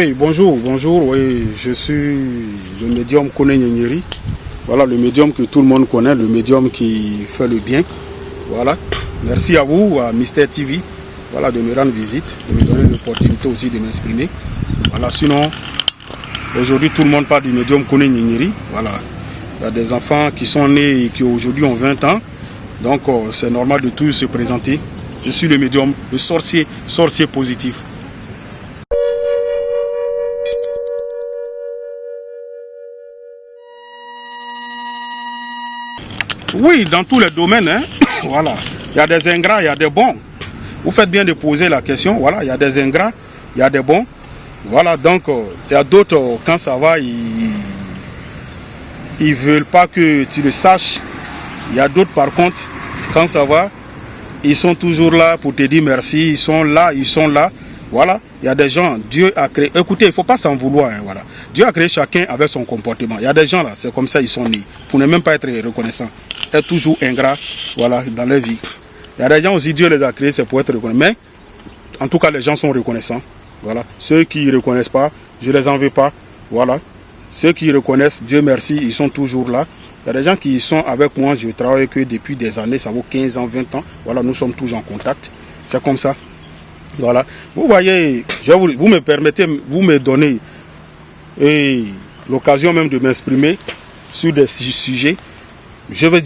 Oui, bonjour, oui, je suis le médium Kone Nyenyeri. Voilà, le médium que tout le monde connaît, le médium qui fait le bien. Voilà, merci à vous, à Mister TV, voilà, de me rendre visite, de me donner l'opportunité aussi de m'exprimer. Voilà, sinon, aujourd'hui tout le monde parle du médium Kone Nyenyeri. Voilà, il y a des enfants qui sont nés et qui aujourd'hui ont 20 ans. Donc c'est normal de tous se présenter. Je suis le médium, le sorcier positif. Oui, dans tous les domaines, hein. Voilà. Il y a des ingrats, il y a des bons. Vous faites bien de poser la question. Voilà, il y a des ingrats, il y a des bons. Voilà, donc il y a d'autres, quand ça va, ils ne veulent pas que tu le saches. Il y a d'autres, par contre, quand ça va, ils sont toujours là pour te dire merci. Ils sont là. Voilà, il y a des gens, Dieu a créé. Écoutez, il ne faut pas s'en vouloir. Hein, voilà. Dieu a créé chacun avec son comportement. Il y a des gens là, c'est comme ça, ils sont nés. Pour ne même pas être reconnaissants. Être toujours ingrats, voilà, dans leur vie. Il y a des gens aussi, Dieu les a créés, c'est pour être reconnaissants. Mais, en tout cas, les gens sont reconnaissants. Voilà. Ceux qui ne reconnaissent pas, je ne les en veux pas. Voilà. Ceux qui reconnaissent, Dieu merci, ils sont toujours là. Il y a des gens qui sont avec moi, je travaille avec eux depuis des années, ça vaut 15 ans, 20 ans. Voilà, nous sommes toujours en contact. C'est comme ça. Voilà. Vous voyez, vous me permettez, vous me donnez l'occasion même de m'exprimer sur des sujets.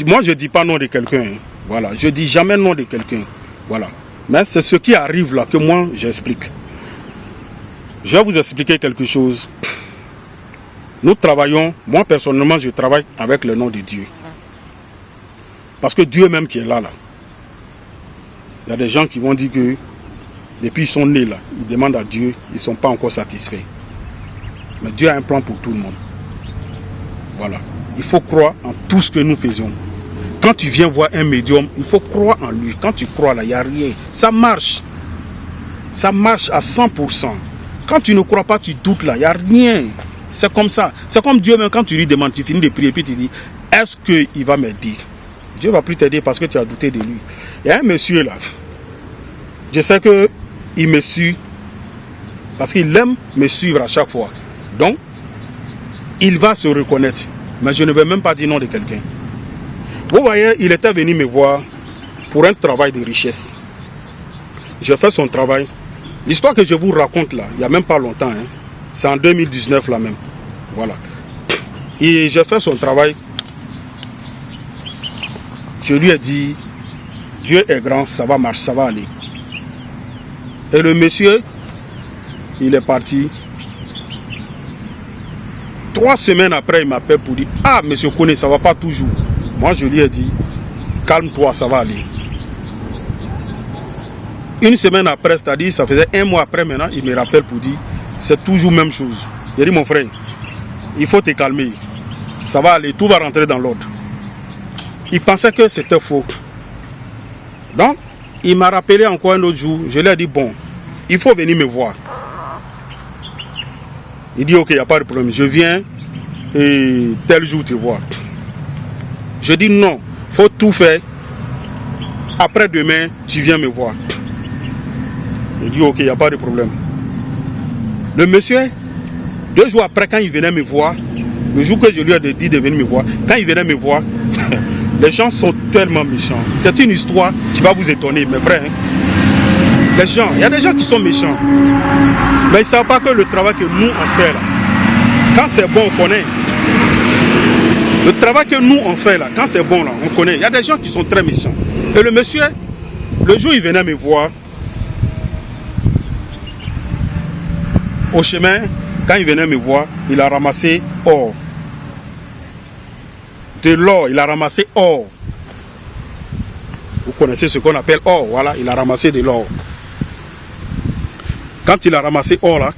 Moi, je ne dis pas nom de quelqu'un. Hein. Voilà. Je ne dis jamais nom de quelqu'un. Voilà. Mais c'est ce qui arrive là que moi, j'explique. Je vais vous expliquer quelque chose. Nous travaillons, moi personnellement, je travaille avec le nom de Dieu. Parce que Dieu même qui est là. Il y a des gens qui vont dire que depuis qu'ils sont nés là, ils demandent à Dieu, ils ne sont pas encore satisfaits. Mais Dieu a un plan pour tout le monde. Voilà. Il faut croire en tout ce que nous faisons. Quand tu viens voir un médium, il faut croire en lui. Quand tu crois là, il n'y a rien. Ça marche. Ça marche à 100%. Quand tu ne crois pas, tu doutes là, il n'y a rien. C'est comme ça. C'est comme Dieu même, quand tu lui demandes, tu finis de prier, puis tu dis, est-ce qu'il va m'aider? Dieu ne va plus t'aider parce que tu as douté de lui. Il y a un monsieur là. Je sais qu'il me suit parce qu'il aime me suivre à chaque fois. Donc, il va se reconnaître. Mais je ne vais même pas dire nom de quelqu'un. Vous voyez, il était venu me voir pour un travail de richesse. Je fais son travail. L'histoire que je vous raconte là, il n'y a même pas longtemps. Hein, c'est en 2019 là même. Voilà. Et je fais son travail. Je lui ai dit, Dieu est grand, ça va marcher, ça va aller. Et le monsieur, il est parti. 3 semaines après, il m'appelle pour dire, ah, monsieur Kone, ça ne va pas toujours. Moi, je lui ai dit, calme-toi, ça va aller. Une semaine après, c'est-à-dire, ça faisait 1 mois après maintenant, il me rappelle pour dire, c'est toujours la même chose. Il dit, mon frère, il faut te calmer. Ça va aller, tout va rentrer dans l'ordre. Il pensait que c'était faux. Donc, il m'a rappelé encore un autre jour. Je lui ai dit, bon, il faut venir me voir. Il dit, ok, il n'y a pas de problème. Je viens et tel jour te voir. Je dis, non, il faut tout faire. Après demain, tu viens me voir. Il dit, ok, il n'y a pas de problème. Le monsieur, 2 jours après, quand il venait me voir, le jour que je lui ai dit de venir me voir, quand il venait me voir, les gens sont tellement méchants. C'est une histoire qui va vous étonner, mais vrai. Hein? Les gens, il y a des gens qui sont méchants. Mais ils ne savent pas que le travail que nous on fait là, quand c'est bon, on connaît. Le travail que nous on fait là, quand c'est bon là, on connaît. Il y a des gens qui sont très méchants. Et le monsieur, le jour où il venait me voir, au chemin, quand il venait me voir, il a ramassé or. De l'or, il a ramassé or. Vous connaissez ce qu'on appelle or, voilà, il a ramassé de l'or. Quand il a ramassé or là,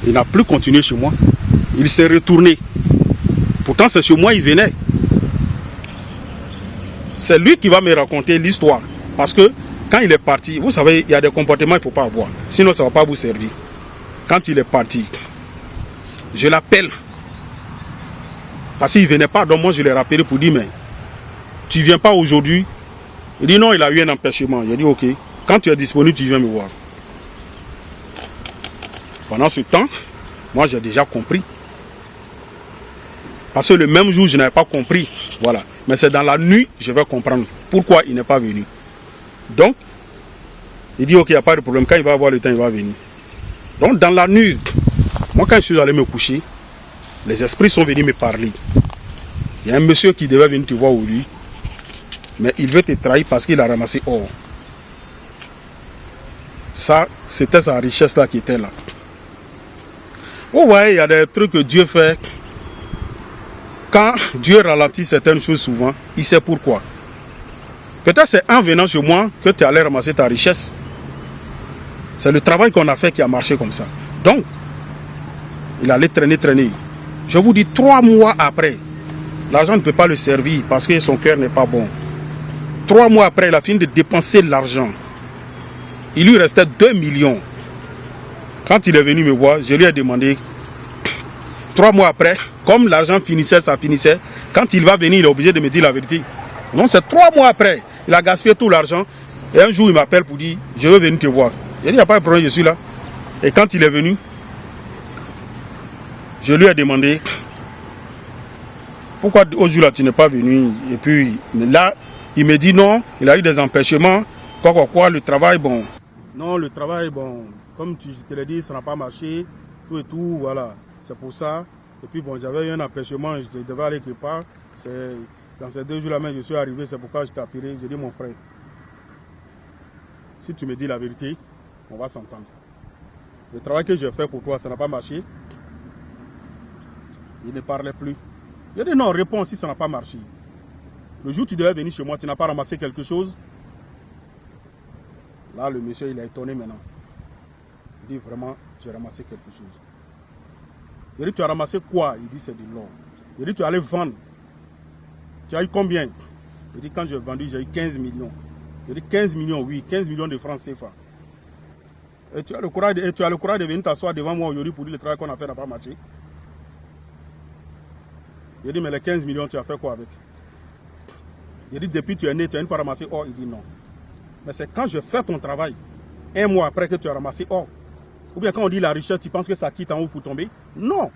il n'a plus continué chez moi. Il s'est retourné. Pourtant, c'est chez moi il venait. C'est lui qui va me raconter l'histoire. Parce que quand il est parti, vous savez, il y a des comportements qu'il ne faut pas avoir. Sinon, ça ne va pas vous servir. Quand il est parti, je l'appelle. Parce qu'il ne venait pas, donc moi je l'ai rappelé pour dire, mais tu ne viens pas aujourd'hui? Il dit non, il a eu un empêchement. Je dis ok, quand tu es disponible, tu viens me voir. 1 mois après, il me rappelle pour dire, ah, monsieur Kone, ça ne va pas toujours. Moi, je lui ai dit, calme-toi, ça va aller. Il faut te calmer. Ça va aller, tout va rentrer dans l'ordre. Il faut croire en lui. Quand tu viens voir un médium, il faut croire en lui. Quand tu ne crois pas, tu doutes là, il n'y a rien. C'est comme ça. C'est comme Dieu même, quand tu lui demandes, tu finis de prier, puis tu dis, est-ce qu'il va m'aider? Il n'y a pas de problème. Je vais vous expliquer quelque chose. Nous travaillons, moi personnellement, je travaille avec le nom de Dieu. Parce que Dieu même qui est là. Il y a des gens qui sont nés là, ils demandent à Dieu, ils ne sont pas encore satisfaits. Mais Dieu a un plan pour tout le monde. Voilà. Pendant ce temps, moi j'ai déjà compris. Parce que le même jour, je n'avais pas compris. Voilà. Mais c'est dans la nuit, je vais comprendre pourquoi il n'est pas venu. Donc, il dit, ok, il n'y a pas de problème. Quand il va avoir le temps, il va venir. Donc, dans la nuit, moi, quand je suis allé me coucher, les esprits sont venus me parler. Il y a un monsieur qui devait venir te voir au lit, mais il veut te trahir parce qu'il a ramassé or. Ça, c'était sa richesse là qui était là. Vous voyez, il y a des trucs que Dieu fait. Quand Dieu ralentit certaines choses souvent, il sait pourquoi. Peut-être c'est en venant chez moi que tu allais ramasser ta richesse. C'est le travail qu'on a fait qui a marché comme ça. Donc, il allait traîner. Je vous dis, 3 mois après, l'argent ne peut pas le servir parce que son cœur n'est pas bon. 3 mois après, il a fini de dépenser l'argent. Il lui restait 2 millions. Quand il est venu me voir, je lui ai demandé, 3 mois après, comme l'argent finissait, ça finissait, quand il va venir, il est obligé de me dire la vérité. Non, c'est 3 mois après, il a gaspillé tout l'argent. Et un jour, il m'appelle pour dire, je veux venir te voir. Il dit, il n'y a pas de problème, je suis là. Et quand il est venu, je lui ai demandé, pourquoi aujourd'hui tu n'es pas venu? Et puis là, il me dit non, il a eu des empêchements, quoi, le travail, bon. Non, le travail, bon, comme tu te l'as dit, ça n'a pas marché, tout et tout, voilà. C'est pour ça. Et puis bon, j'avais eu un empêchement, je devais aller quelque part. Dans ces 2 jours-là même, je suis arrivé, c'est pourquoi je t'ai appelé. J'ai dit, mon frère, si tu me dis la vérité, on va s'entendre. Le travail que j'ai fait pour toi, ça n'a pas marché. Il ne parlait plus. Il a dit non, réponds si ça n'a pas marché. Le jour où tu devais venir chez moi, tu n'as pas ramassé quelque chose. Là, le monsieur, il est étonné maintenant. Il dit vraiment, j'ai ramassé quelque chose. Il dit, tu as ramassé quoi? Il dit, c'est de l'or. Il dit, tu allais vendre. Tu as eu combien? Il dit, quand j'ai vendu, j'ai eu 15 millions. Il dit, 15 millions, oui, 15 millions de francs CFA. Et tu as le courage de venir t'asseoir devant moi aujourd'hui pour dire le travail qu'on a fait n'a pas marché. Il dit, mais les 15 millions, tu as fait quoi avec? Il dit, depuis que tu es né, tu as une fois ramassé or. Il dit, non. Mais c'est quand je fais ton travail, 1 mois après que tu as ramassé or. Ou bien quand on dit la richesse, tu penses que ça quitte en haut pour tomber? Non.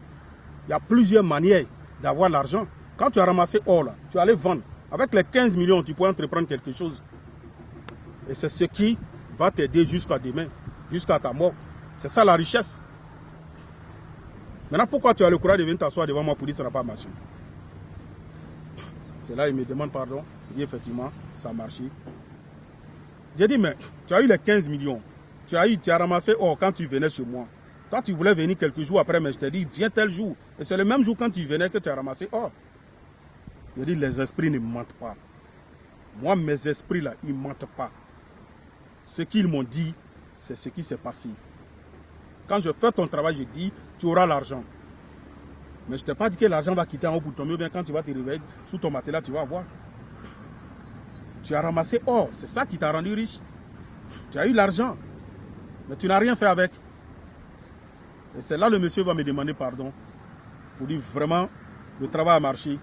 Il y a plusieurs manières d'avoir l'argent. Quand tu as ramassé or, là, tu allais vendre. Avec les 15 millions, tu pourrais entreprendre quelque chose. Et c'est ce qui va t'aider jusqu'à demain, jusqu'à ta mort. C'est ça la richesse. Maintenant, pourquoi tu as le courage de venir t'asseoir devant moi pour dire que ça n'a pas marché? C'est là il me demande pardon. Il dit effectivement, ça a marché. J'ai dit, mais tu as eu les 15 millions. Tu as ramassé or quand tu venais chez moi. Toi, tu voulais venir quelques jours après, mais je t'ai dit, viens tel jour. Et c'est le même jour quand tu venais que tu as ramassé or. J'ai dit, les esprits ne mentent pas. Moi, mes esprits là, ils ne mentent pas. Ce qu'ils m'ont dit, c'est ce qui s'est passé. Quand je fais ton travail, je dis, tu auras l'argent. Mais je ne t'ai pas dit que l'argent va quitter en haut pour tomber, ou bien quand tu vas te réveiller sous ton matelas, tu vas voir. Tu as ramassé or, c'est ça qui t'a rendu riche. Tu as eu l'argent, mais tu n'as rien fait avec. Et c'est là le monsieur va me demander pardon. Pour dire vraiment, le travail a marché.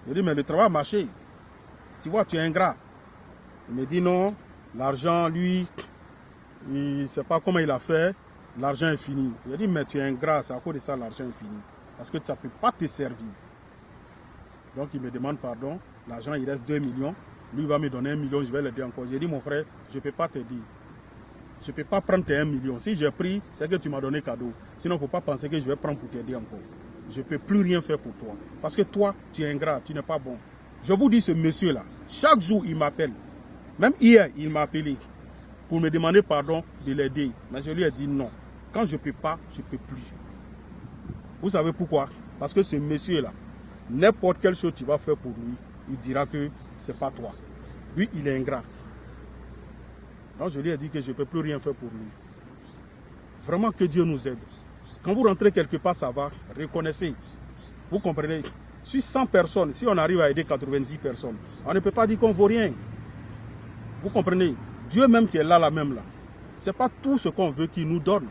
Je dis, mais le travail a marché. Tu vois, tu es ingrat. Il me dit non, l'argent, lui, il ne sait pas comment il a fait. L'argent est fini. Je dis, mais tu es ingrat, c'est à cause de ça l'argent est fini. Parce que tu ne peux pas te servir. Donc il me demande pardon. L'argent, il reste 2 millions. Lui, il va me donner 1 million, je vais l'aider encore. J'ai dit, mon frère, je ne peux pas te dire. Je ne peux pas prendre tes 1 million. Si j'ai pris, c'est que tu m'as donné cadeau. Sinon, il ne faut pas penser que je vais prendre pour t'aider encore. Je ne peux plus rien faire pour toi. Parce que toi, tu es ingrat, tu n'es pas bon. Je vous dis, ce monsieur-là, chaque jour, il m'appelle. Même hier, il m'a appelé pour me demander pardon de l'aider. Mais je lui ai dit non. Quand je ne peux pas, je ne peux plus. Vous savez pourquoi? Parce que ce monsieur-là, n'importe quelle chose tu vas faire pour lui, il dira que ce n'est pas toi. Lui, il est ingrat. Donc je lui ai dit que je ne peux plus rien faire pour lui. Vraiment que Dieu nous aide. Quand vous rentrez quelque part, ça va, reconnaissez. Vous comprenez? Si 100 personnes, si on arrive à aider 90 personnes, on ne peut pas dire qu'on ne vaut rien. Vous comprenez? Dieu même qui est là, même là. Ce n'est pas tout ce qu'on veut qu'il nous donne.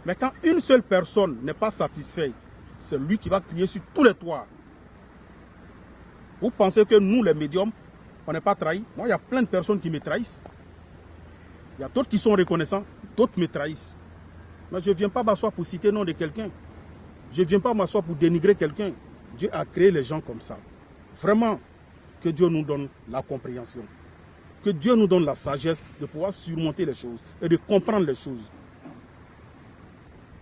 Mais quand une seule personne n'est pas satisfaite, c'est lui qui va crier sur tous les toits. Vous pensez que nous, les médiums, on n'est pas trahis? Moi, il y a plein de personnes qui me trahissent. Il y a d'autres qui sont reconnaissants, d'autres me trahissent. Mais je ne viens pas m'asseoir pour citer le nom de quelqu'un. Je ne viens pas m'asseoir pour dénigrer quelqu'un. Dieu a créé les gens comme ça. Vraiment, que Dieu nous donne la compréhension. Que Dieu nous donne la sagesse de pouvoir surmonter les choses et de comprendre les choses.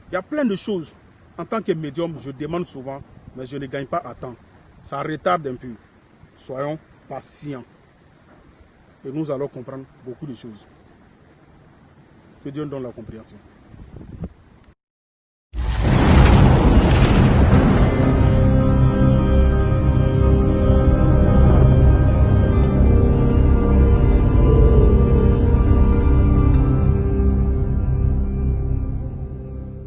Il y a plein de choses. En tant que médium, je demande souvent, mais je ne gagne pas à temps. Ça retarde un peu. Soyons patients. Et nous allons comprendre beaucoup de choses. Que Dieu nous donne la compréhension.